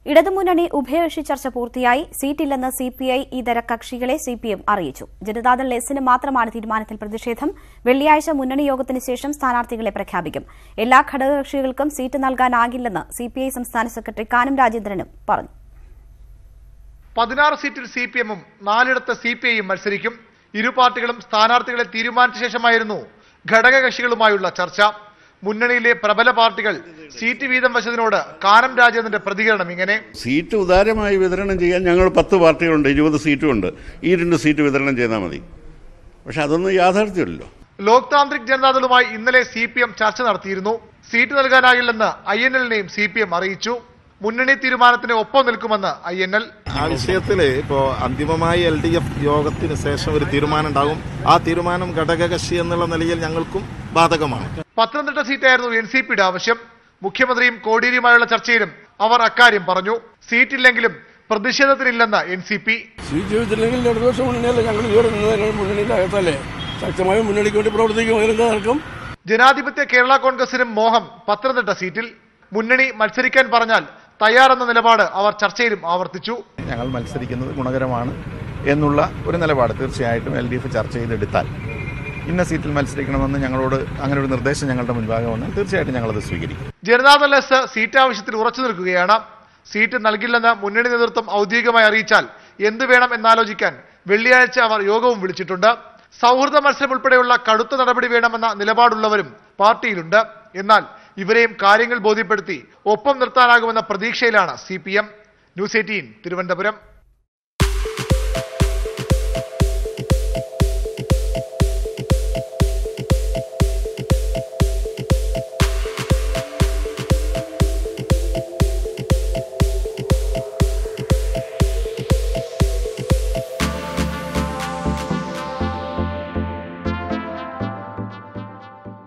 ഇടതുമുന്നണി ഉഭയകക്ഷി ചർച്ച പൂർത്തിയായി. സീറ്റില്ലെന്ന് സിപിഐ ഇതര കക്ഷികളെ സിപിഎം അറിയിച്ചു. ജനതാദൾ എസിന് മാത്രമാണ് തീരുമാനത്തിൽ പ്രതിഷേധം. വെള്ളിയാഴ്ച മുന്നണി യോഗത്തിന് ശേഷം സ്ഥാനാർത്ഥികളെ പ്രഖ്യാപിക്കും. എല്ലാ ഘടകകക്ഷികൾക്കും സീറ്റ് നൽകാനാകില്ലെന്ന് സിപിഐ സംസ്ഥാന സെക്രട്ടറി കാനം രാജേന്ദ്രനും പറഞ്ഞു. 16 സീറ്റിൽ സിപിഎമ്മും 4 സിപിഐയും മത്സരിക്കും. ഇരു പാർട്ടികളും സ്ഥാനാർത്ഥികളെ തീരുമാനിച്ച ശേഷമായിരുന്നു ഘടകകക്ഷികളുമായുള്ള ചർച്ച. മുന്നണിയിലെ പ്രബല പാർട്ടികൾ സീറ്റ് വീതം വച്ചതിനോട് കാനം രാജേന്ദ്രന്റെ പ്രതികരണം ഇങ്ങനെ: സീറ്റ് ഉദാരമായി വിതരണം ചെയ്യാൻ ഞങ്ങൾ 10 പാർട്ടികളുണ്ട്, 20 സീറ്റുമുണ്ട്. ഈ 2 സീറ്റ് വിതരണം ചെയ്താൽ മതി. പക്ഷെ അതൊന്നും യാഥാർത്ഥ്യമല്ലോ. ലോക് താന്ത്രിക് ജനതാദളുമായി ഇന്നലെ സിപിഎം ചർച്ച നടത്തിയിരുന്നു. സീറ്റ് നൽകാനാകില്ലെന്ന് INLനെയും സിപിഎം അറിയിച്ചു. മുന്നണി തീരുമാനത്തിന് ഒപ്പം നിൽക്കുമെന്ന് INL. ആ വിഷയത്തിൽ ഇപ്പോൾ അന്തിമമായി LDF യോഗത്തിന് ശേഷം ഒരു തീരുമാനം ഉണ്ടാകും. ആ തീരുമാനം ഘടകകക്ഷി എന്നുള്ള നിലയിൽ ഞങ്ങൾക്കും ബാധകമാണ്. പത്തനംതിട്ട സീറ്റായിരുന്നു NCPയുടെ ആവശ്യം. മുഖ്യമന്ത്രിയും കോടിയേരിയുമായുള്ള ചർച്ചയിലും അവർ അക്കാര്യം പറഞ്ഞു. സീറ്റില്ലെങ്കിലും പ്രതിഷേധത്തിനില്ലെന്ന് NCP. ജനാധിപത്യ കേരള കോൺഗ്രസിനും മോഹം പത്തനംതിട്ട സീറ്റിൽ. മുന്നണി മത്സരിക്കാൻ പറഞ്ഞാൽ തയ്യാറെന്ന നിലപാട് അവർ ചർച്ചയിലും ആവർത്തിച്ചു. ഞങ്ങൾ മത്സരിക്കുന്നത് ഗുണകരമാണ് എന്നുള്ള ഒരു നിലപാട് തീർച്ചയായിട്ടും LDF ചർച്ച ചെയ്തെടുത്താൽ ഇന്ന സീറ്റിൽ മത്സരിക്കണമെന്ന് ഞങ്ങളോട് അങ്ങനെ ഒരു നിർദ്ദേശം ഞങ്ങളുടെ മുൻപാകെ വന്നാൽ തീർച്ചയായിട്ടും ഞങ്ങളത് സ്വീകരിക്കും. ജനതാദൾ എസ് സീറ്റ് ആവശ്യത്തിൽ ഉറച്ചു നിൽക്കുകയാണ്. സീറ്റ് നൽകില്ലെന്ന് മുന്നണി നേതൃത്വം ഔദ്യോഗികമായി അറിയിച്ചാൽ എന്ത് വേണം എന്നാലോചിക്കാൻ വെള്ളിയാഴ്ച അവർ യോഗവും വിളിച്ചിട്ടുണ്ട്. സൗഹൃദ മത്സരം ഉൾപ്പെടെയുള്ള കടുത്ത നടപടി വേണമെന്ന നിലപാടുള്ളവരും പാർട്ടിയിലുണ്ട്. എന്നാൽ ഇവരെയും കാര്യങ്ങൾ ബോധ്യപ്പെടുത്തി ഒപ്പം നിർത്താനാകുമെന്ന പ്രതീക്ഷയിലാണ് CPM. ന്യൂസ് 18 തിരുവനന്തപുരം.